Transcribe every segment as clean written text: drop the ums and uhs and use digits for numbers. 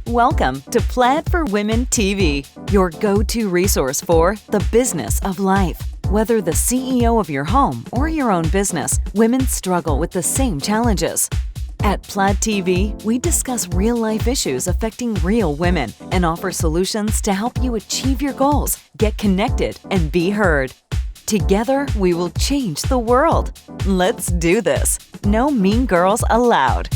Welcome to Plaid for Women TV, your go-to resource for the business of life. Whether the CEO of your home or your own business, women struggle with the same challenges. At Plaid TV, we discuss real-life issues affecting real women and offer solutions to help you achieve your goals, get connected, and be heard. Together, we will change the world. Let's do this. No mean girls allowed.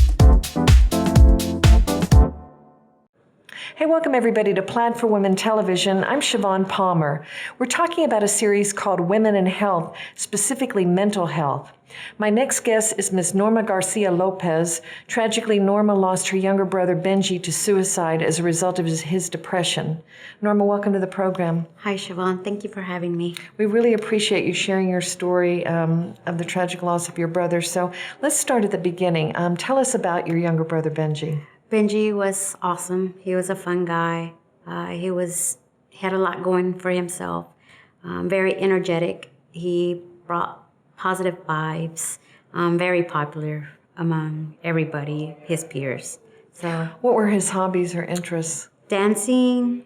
Hey, welcome everybody to Plaid for Women Television. I'm Siobhan Palmer. We're talking about a series called Women in Health, specifically mental health. My next guest is Ms. Norma Garcia-Lopez. Tragically, Norma lost her younger brother Benji to suicide as a result of his depression. Norma, welcome to the program. Hi, Siobhan. Thank you for having me. We really appreciate you sharing your story of the tragic loss of your brother. So let's start at the beginning. Tell us about your younger brother Benji. Benji was awesome. He was a fun guy. He had a lot going for himself. Very energetic. He brought positive vibes. Very popular among everybody, his peers. So, what were his hobbies or interests? Dancing,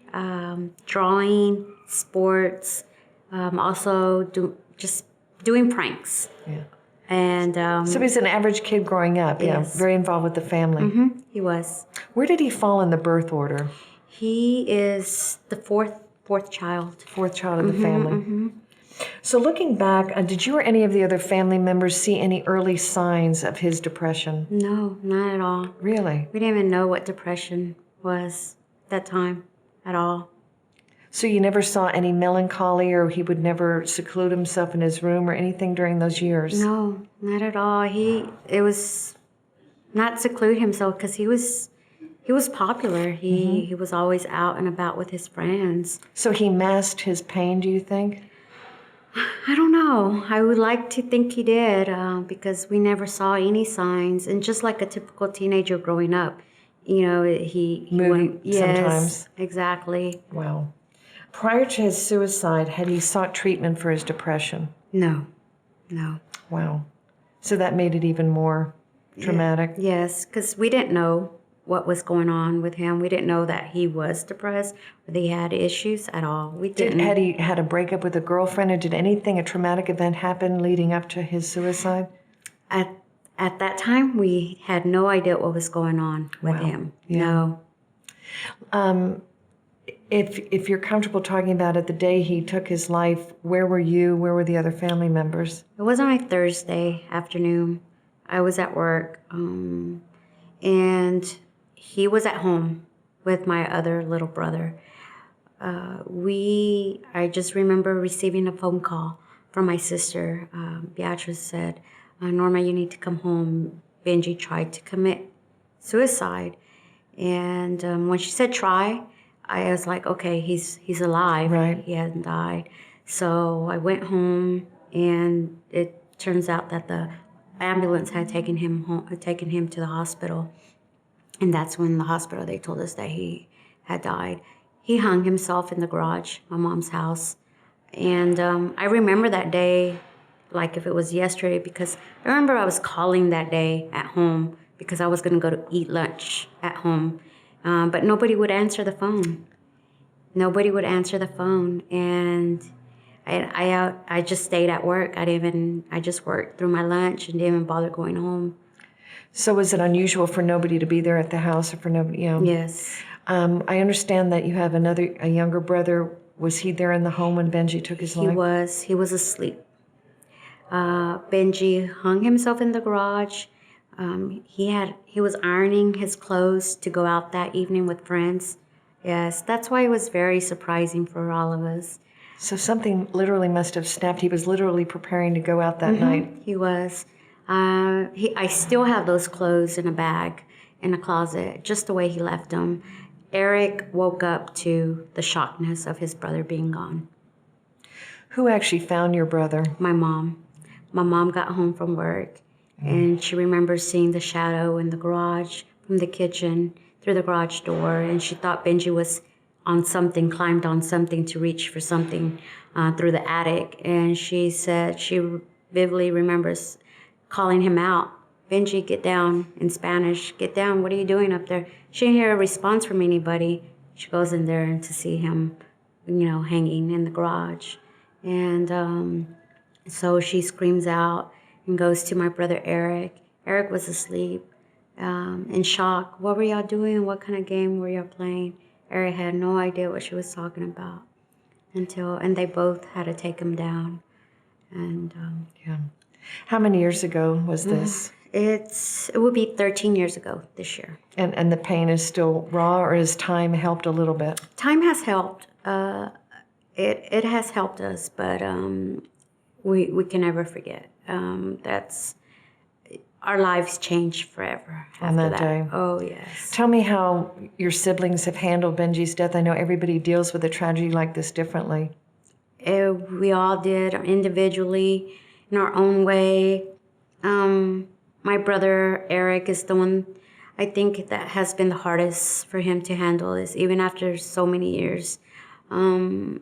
drawing, sports. Also, just doing pranks. Yeah. And so he's an average kid growing up, yes. Yeah, very involved with the family. He was. Where did he fall in the birth order? He is the fourth child. Fourth child of the family. So looking back, did you or any of the other family members see any early signs of his depression? No, not at all. Really? We didn't even know what depression was that time at all. So you never saw any melancholy, or he would never seclude himself in his room or anything during those years? No, not at all. It was not seclude himself because he was popular. He was always out and about with his friends. So he masked his pain, do you think? I don't know. I would like to think he did because we never saw any signs. And just like a typical teenager growing up, you know, he went, yes, sometimes. Exactly. Wow. Prior to his suicide, had he sought treatment for his depression? No. Wow. So that made it even more traumatic? Yes, because we didn't know what was going on with him. We didn't know that he was depressed or that he had issues at all. We didn't. Had he had a breakup with a girlfriend, or did a traumatic event happen leading up to his suicide? At that time, we had no idea what was going on with him. Yeah. No. If you're comfortable talking about it, the day he took his life, where were you? Where were the other family members? It was on a Thursday afternoon. I was at work, and he was at home with my other little brother. I just remember receiving a phone call from my sister. Beatrice said, Norma, you need to come home. Benji tried to commit suicide. And when she said try, I was like, okay, he's alive. Right. He hadn't died. So I went home, and it turns out that the ambulance had taken him to the hospital. And that's when the hospital, they told us that he had died. He hung himself in the garage, my mom's house. And I remember that day like if it was yesterday, because I remember I was calling that day at home because I was going to go to eat lunch at home. But nobody would answer the phone. Nobody would answer the phone. And I just stayed at work. I just worked through my lunch and didn't even bother going home. So was it unusual for nobody to be there at the house, or for nobody? Yes. I understand that you have a younger brother. Was he there in the home when Benji took his life? He was asleep. Benji hung himself in the garage. He was ironing his clothes to go out that evening with friends. Yes, that's why it was very surprising for all of us. So something literally must have snapped. He was literally preparing to go out that night. He was. I still have those clothes in a bag in a closet, just the way he left them. Eric woke up to the shockness of his brother being gone. Who actually found your brother? My mom. My mom got home from work, and she remembers seeing the shadow in the garage from the kitchen through the garage door, and she thought Benji was on something, climbed on something to reach for something through the attic. And she said she vividly remembers calling him out Benji, get down, in Spanish, get down, what are you doing up there? She didn't hear a response from anybody. She goes in there and to see him, hanging in the garage. And so she screams out and goes to my brother Eric. Eric was asleep, in shock. What were y'all doing? What kind of game were y'all playing? Eric had no idea what she was talking about and they both had to take him down. And Yeah. How many years ago was this? it would be 13 years ago this year. And the pain is still raw, or has time helped a little bit? Time has helped. It has helped us, but we can never forget. That's our lives changed forever On that after day. Oh, yes. Tell me how your siblings have handled Benji's death. I know everybody deals with a tragedy like this differently. We all did individually in our own way. My brother Eric is the one I think that has been the hardest for him to handle, is even after so many years. And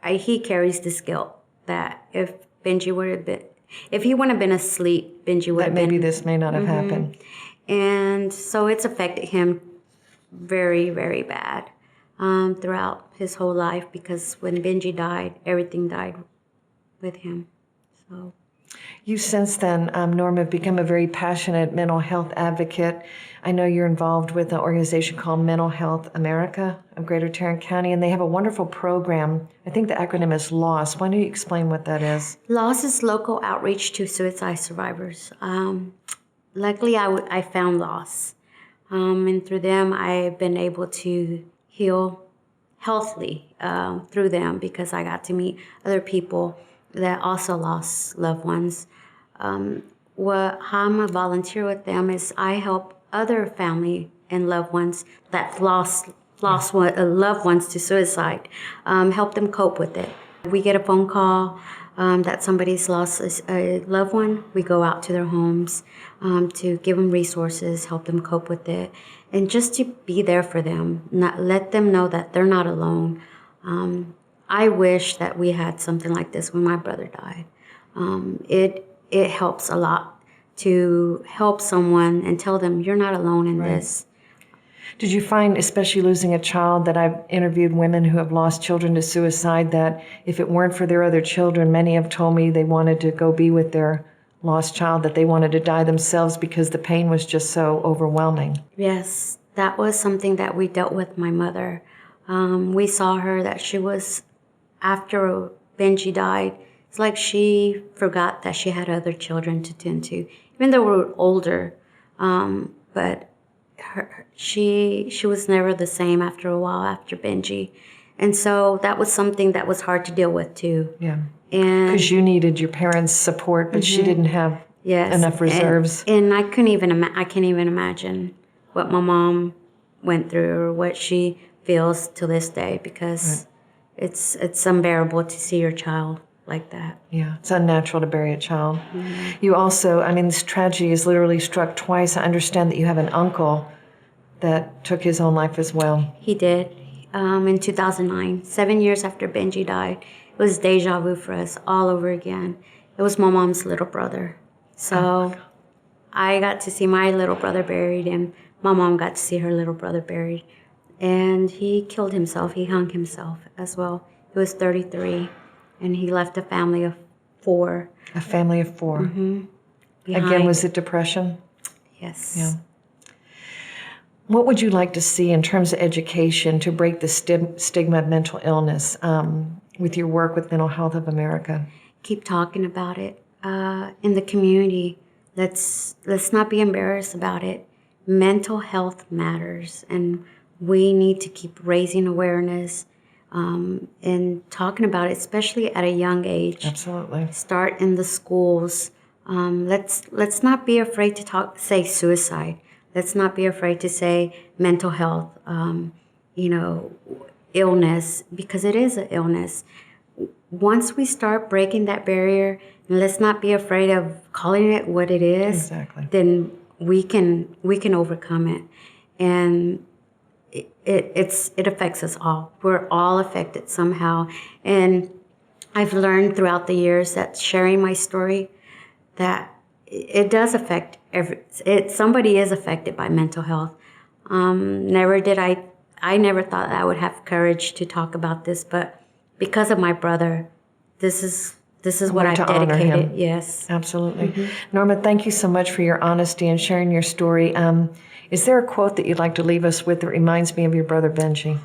he carries this guilt that if Benji would have been, if he wouldn't have been asleep, Benji would have been. Maybe this may not have happened. And so it's affected him very, very bad throughout his whole life, because when Benji died, everything died with him. So. You since then, Norma, have become a very passionate mental health advocate. I know you're involved with an organization called Mental Health America of Greater Tarrant County, and they have a wonderful program. I think the acronym is LOSS. Why don't you explain what that is? LOSS is Local Outreach to Suicide Survivors. Luckily, I found LOSS, and through them, I've been able to heal healthily through them, because I got to meet other people that also lost loved ones. How I'm a volunteer with them is I help other family and loved ones that lost loved ones to suicide, help them cope with it. We get a phone call that somebody's lost a loved one. We go out to their homes to give them resources, help them cope with it, and just to be there for them, not let them know that they're not alone. I wish that we had something like this when my brother died. It helps a lot to help someone and tell them you're not alone in this. Did you find, especially losing a child, that I've interviewed women who have lost children to suicide, that if it weren't for their other children, many have told me they wanted to go be with their lost child, that they wanted to die themselves because the pain was just so overwhelming? Yes, that was something that we dealt with my mother. We saw her that she was, after Benji died, it's like she forgot that she had other children to tend to, even though we were older. But she was never the same after a while after Benji. And so that was something that was hard to deal with too. Yeah. Because you needed your parents' support, but she didn't have enough reserves. And I can't even imagine what my mom went through or what she feels to this day, because it's unbearable to see your child like that. Yeah, it's unnatural to bury a child. You also, this tragedy is literally struck twice. I understand that you have an uncle that took his own life as well. He did. In 2009, 7 years after Benji died. It was deja vu for us all over again. It was my mom's little brother. So I got to see my little brother buried, and my mom got to see her little brother buried. And he killed himself. He hung himself as well. He was 33, and he left a family of 4. A family of 4. Behind. Again, was it depression? Yes. Yeah. What would you like to see in terms of education to break the stigma of mental illness with your work with Mental Health of America? Keep talking about it in the community. Let's not be embarrassed about it. Mental health matters, and we need to keep raising awareness and talking about it, especially at a young age. Absolutely. Start in the schools. Let's not be afraid to say suicide. Let's not be afraid to say mental health, illness, because it is an illness. Once we start breaking that barrier, and let's not be afraid of calling it what it is, then we can overcome it. And it affects us all. We're all affected somehow. And I've learned throughout the years that sharing my story, that it does affect somebody is affected by mental health. I never thought I would have courage to talk about this, but because of my brother, this is what I've dedicated. Yes. Absolutely. Norma, thank you so much for your honesty and sharing your story. Is there a quote that you'd like to leave us with that reminds me of your brother Benji?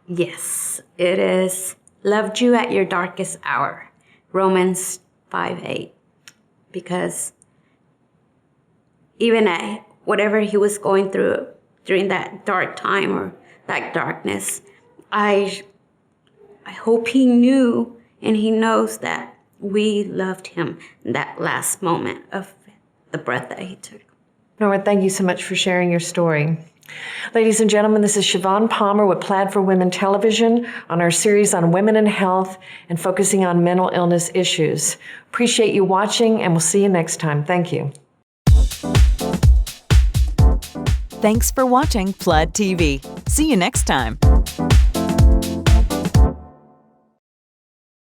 Yes, it is. Loved you at your darkest hour. Romans 5:8. Because even at whatever he was going through during that dark time or that darkness, I hope he knew and he knows that we loved him in that last moment of the breath that he took. Norma, thank you so much for sharing your story. Ladies and gentlemen, this is Siobhan Palmer with Plaid for Women Television on our series on women and health and focusing on mental illness issues. Appreciate you watching, and we'll see you next time. Thank you. Thanks for watching Plaid TV. See you next time.